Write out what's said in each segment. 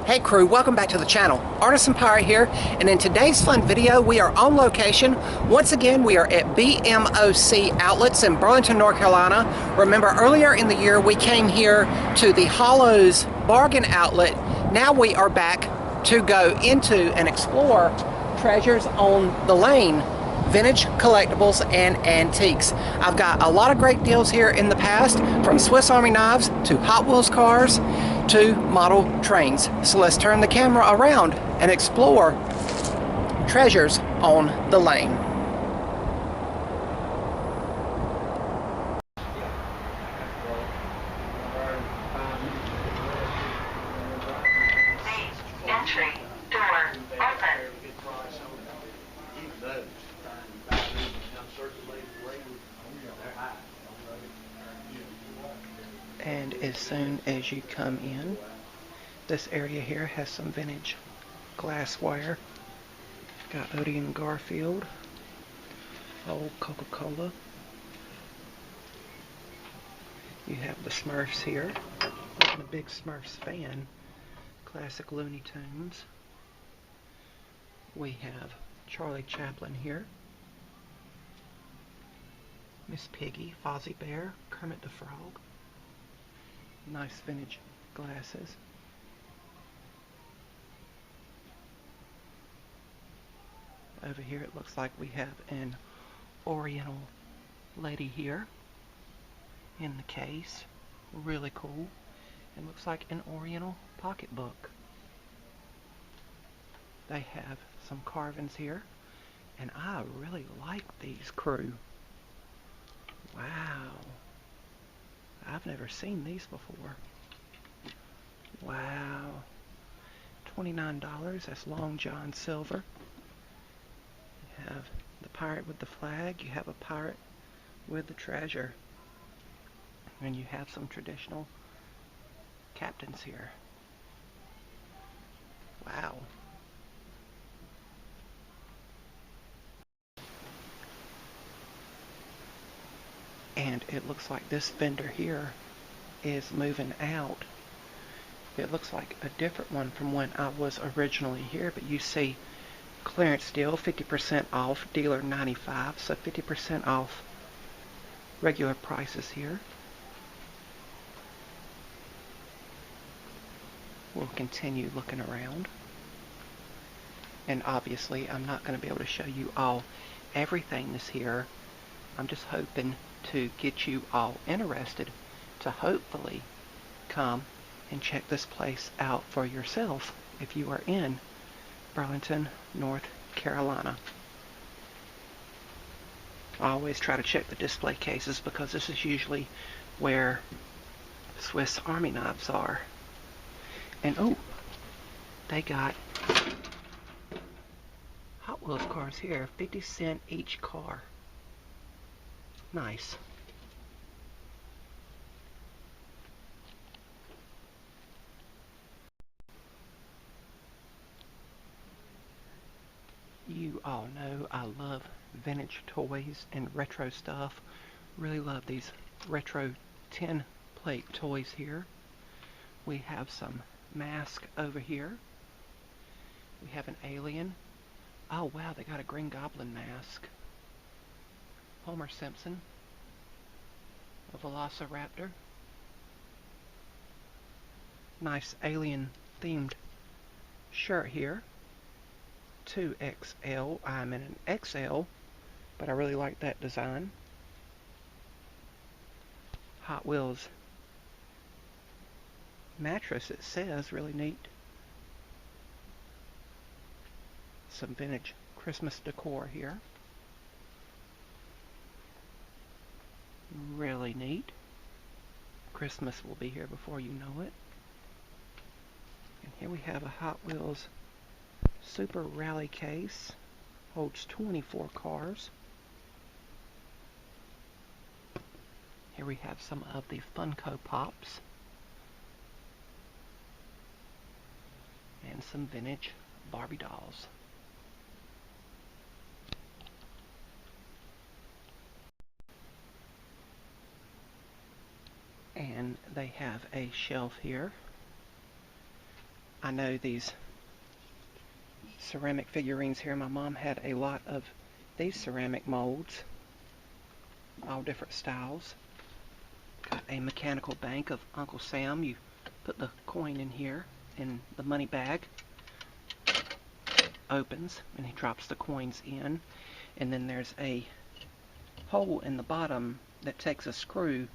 Hey crew, welcome back to the channel. Artisan Pirate here, and in today's fun video we are on location. Once again we are at BMOC Outlets in Burlington, North Carolina. Remember earlier in the year we came here to the Hollows Bargain Outlet. Now we are back to go into and explore Treasures on the Lane, vintage collectibles and antiques. I've got a lot of great deals here in the past, from Swiss Army knives to Hot Wheels cars to model trains. So let's turn the camera around and explore Treasures on the Lane. Entry door open. And as soon as you come in, this area here has some vintage glassware. Got Odie and Garfield, old Coca-Cola. You have the Smurfs here. I'm a big Smurfs fan. Classic Looney Tunes. We have Charlie Chaplin here. Miss Piggy, Fozzie Bear, Kermit the Frog. Nice vintage glasses. Over here it looks like we have an Oriental lady here in the case. Really cool. It looks like an Oriental pocketbook. They have some carvings here, and I really like these crew. Wow. I've never seen these before. Wow. $29, that's Long John silver. You have the pirate with the flag, you have a pirate with the treasure. And you have some traditional captains here. Wow. And it looks like this vendor here is moving out. It looks like a different one from when I was originally here, but you see clearance deal, 50% off, dealer 95, so 50% off regular prices here. We'll continue looking around. And obviously I'm not going to be able to show you all everything that's here. I'm just hoping to get you all interested to hopefully come and check this place out for yourself if you are in Burlington, North Carolina. I always try to check the display cases because this is usually where Swiss Army knives are. And oh, they got Hot Wheels cars here, 50 cents each car. Nice. You all know I love vintage toys and retro stuff. Really love these retro tin plate toys here. We have some mask over here. We have an alien. Oh wow, they got a Green Goblin mask. Homer Simpson, a Velociraptor. Nice alien themed shirt here. 2XL. I'm in an XL, but I really like that design. Hot Wheels mattress, it says, really neat. Some vintage Christmas decor here. Really neat. Christmas will be here before you know it. And here we have a Hot Wheels Super Rally case. Holds 24 cars. Here we have some of the Funko Pops. And some vintage Barbie dolls. And they have a shelf here I know these ceramic figurines here. My mom had a lot of these ceramic molds, all different styles. Got a mechanical bank of Uncle Sam. You put the coin in here, and the money bag opens, and he drops the coins in. And then there's a hole in the bottom that takes a screw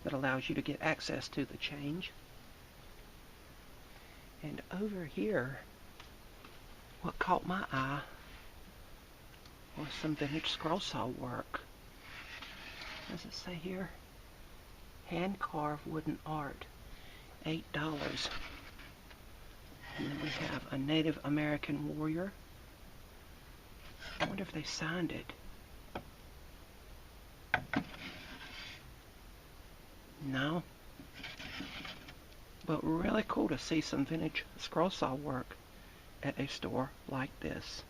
that allows you to get access to the change. And over here, what caught my eye was some vintage scroll saw work. What does it say here? Hand-carved wooden art, $8. And then we have a Native American warrior. I wonder if they signed it. No. But really cool to see some vintage scroll saw work at a store like this.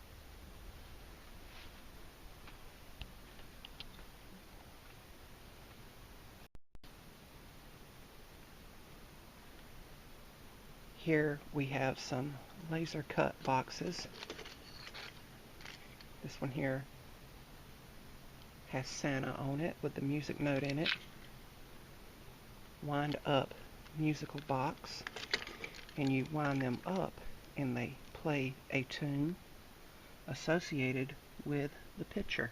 Here we have some laser cut boxes. This one here has Santa on it with the music note in it. Wind up musical box, and you wind them up and they play a tune associated with the picture.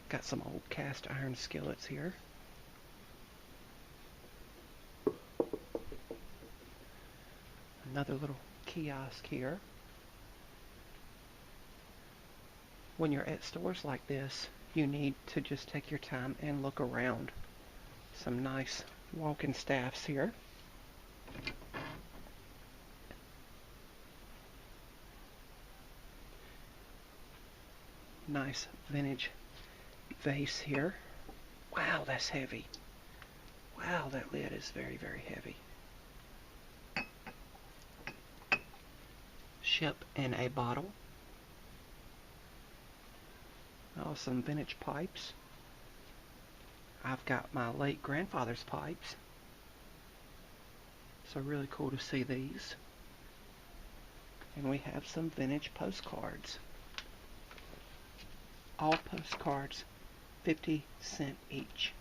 Got some old cast iron skillets here. Another little kiosk here. When you're at stores like this, you need to just take your time and look around. Some nice walking staffs here. Nice vintage vase here. Wow, that's heavy. Wow, that lid is very, very heavy. Ship in a bottle. Oh, some vintage pipes. I've got my late grandfather's pipes. So really cool to see these. And we have some vintage postcards. All postcards 50¢ each.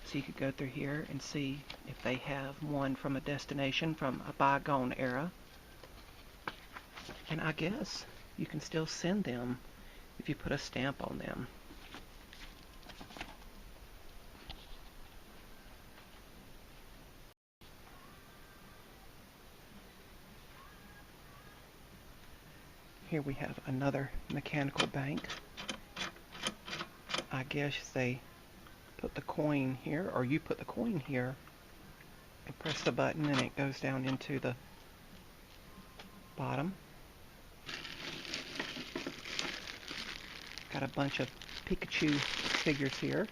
So you could go through here and see if they have one from a destination from a bygone era. And I guess you can still send them if you put a stamp on them. Here we have another mechanical bank. I guess they put the coin here, or you put the coin here and press the button and it goes down into the bottom. Got a bunch of Pkwy figures here.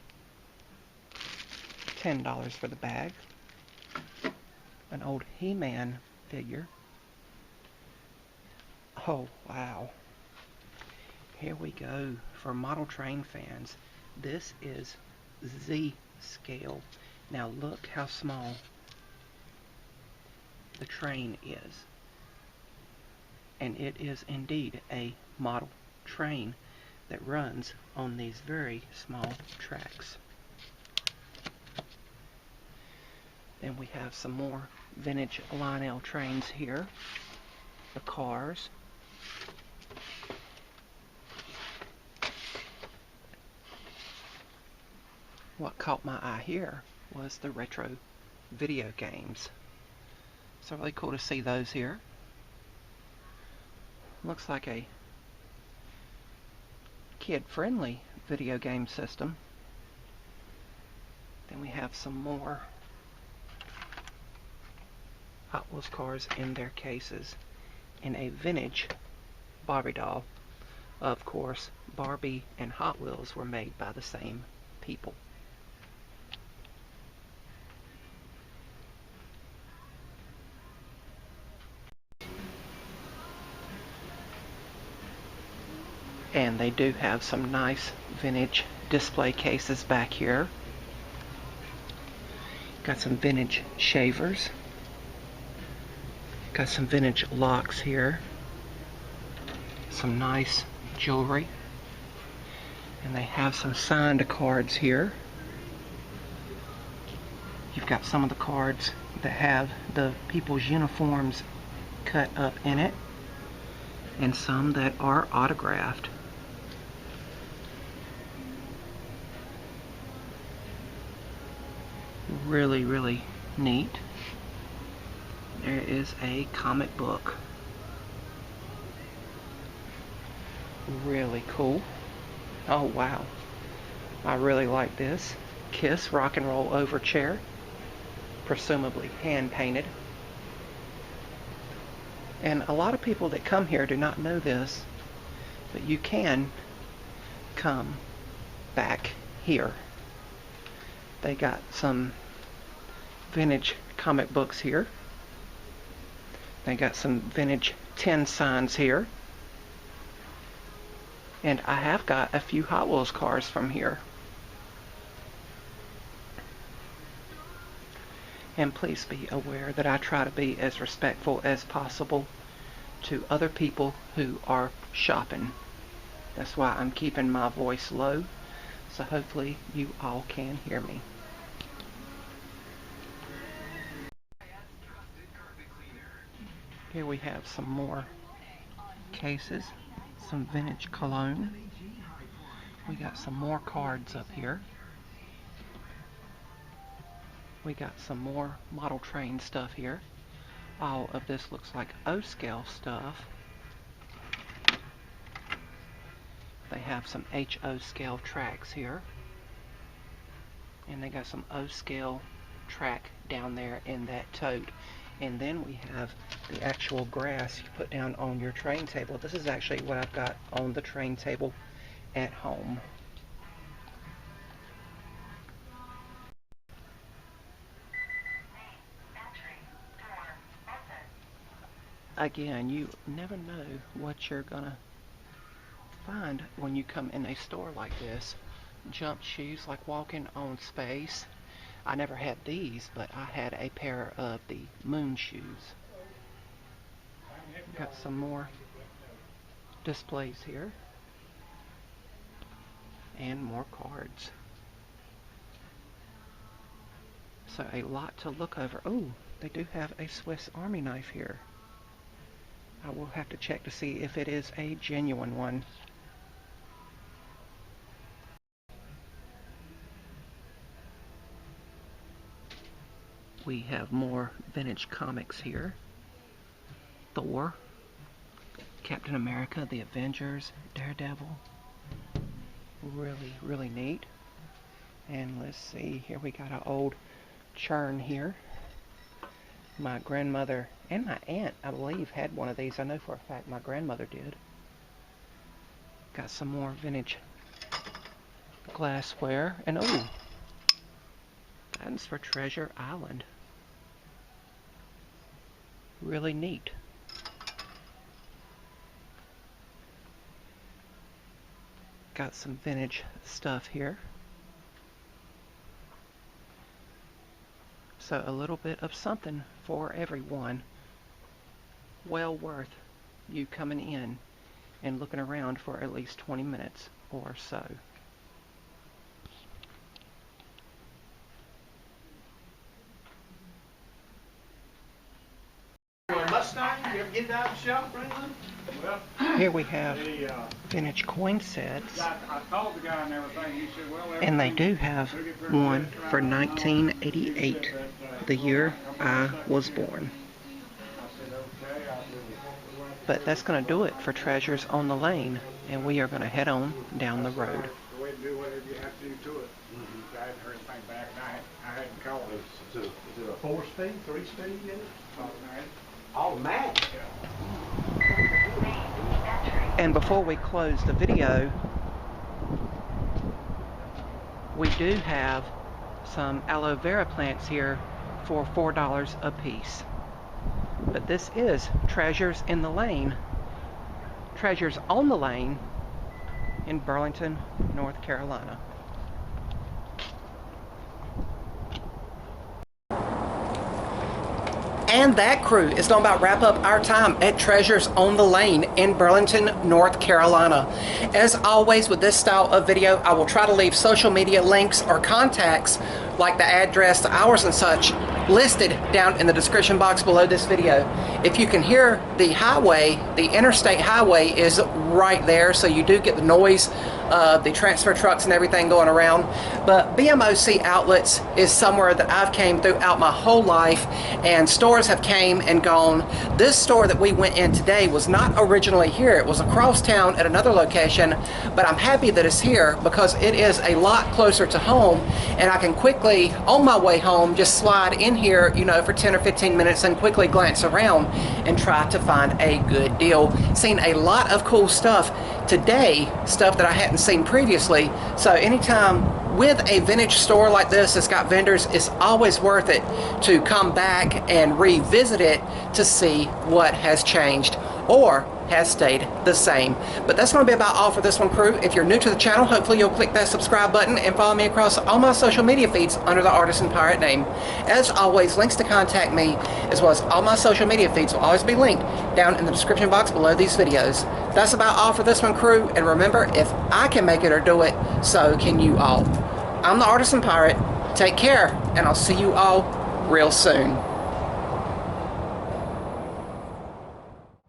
$10 for the bag. An old He-Man figure. Oh, wow. Here we go for model train fans. This is Z scale. Now look how small the train is. And it is indeed a model train that runs on these very small tracks. Then we have some more vintage Lionel trains here. The cars. What caught my eye here was the retro video games. So really cool to see those here. Looks like a kid-friendly video game system. Then we have some more Hot Wheels cars in their cases, and a vintage Barbie doll. Of course, Barbie and Hot Wheels were made by the same people. And they do have some nice vintage display cases back here. Got some vintage shavers. Got some vintage locks here. Some nice jewelry. And they have some signed cards here. You've got some of the cards that have the people's uniforms cut up in it, and some that are autographed. Really, really neat. There is a comic book. Really cool. Oh wow. I really like this. Kiss rock and roll over chair. Presumably hand painted. And a lot of people that come here do not know this, but you can come back here. They got some vintage comic books here. They got some vintage tin signs here. And I have got a few Hot Wheels cars from here. And please be aware that I try to be as respectful as possible to other people who are shopping. That's why I'm keeping my voice low, so hopefully you all can hear me. Here we have some more cases, some vintage cologne. We got some more cards up here. We got some more model train stuff here. All of this looks like O-scale stuff. They have some HO scale tracks here. And they got some O-scale track down there in that tote. And then we have the actual grass you put down on your train table. This is actually what I've got on the train table at home. Again, you never know what you're gonna find when you come in a store like this. Jump shoes, like walking on space. I never had these, but I had a pair of the moon shoes. Got some more displays here. And more cards. So a lot to look over. Oh, they do have a Swiss Army knife here. I will have to check to see if it is a genuine one. We have more vintage comics here. Thor, Captain America, the Avengers, Daredevil. Really, really neat. And let's see, here we got an old churn here. My grandmother and my aunt, I believe, had one of these. I know for a fact my grandmother did. Got some more vintage glassware. And oh, that's for Treasure Island. Really neat. Got some vintage stuff here. So a little bit of something for everyone. Well worth you coming in and looking around for at least 20 minutes or so. Mustang, you ever get that out of the shop, Franklin? Well, Here we have vintage coin sets. I called the guy and everything. He said, well, And they do have one for 1988, the year I was born. But that's going to do it for Treasures on the Lane, and we are going to head on down the road. Go ahead and do whatever you have to do to it. I hadn't heard anything back, and I hadn't called it. Is it a 4-speed, 3-speed yet? Automatic. And before we close the video, we do have some aloe vera plants here for $4 a piece. But this is Treasures in the Lane, Treasures on the Lane in Burlington, North Carolina. And that crew is going to about wrap up our time at Treasures on the Lane in Burlington, North Carolina. As always with this style of video, I will try to leave social media links or contacts like the address, the hours and such listed down in the description box below this video. If you can hear the highway, the interstate highway is right there, so you do get the noise of the transfer trucks and everything going around. But BMOC Outlets is somewhere that I've came throughout my whole life, and stores have came and gone. This store that we went in today was not originally here. It was across town at another location, but I'm happy that it's here because it is a lot closer to home, and I can quickly, on my way home, just slide in here, you know, for 10 or 15 minutes and quickly glance around and try to find a good deal. Seen a lot of cool stuff today, stuff that I hadn't seen previously. So anytime with a vintage store like this that's got vendors, it's always worth it to come back and revisit it to see what has changed or has stayed the same. But that's going to be about all for this one, crew. If you're new to the channel, hopefully you'll click that subscribe button and follow me across all my social media feeds under the Artisan Pirate name. As always, links to contact me as well as all my social media feeds will always be linked down in the description box below these videos. That's about all for this one, crew. And remember, if I can make it or do it, so can you all. I'm the Artisan Pirate. Take care, and I'll see you all real soon.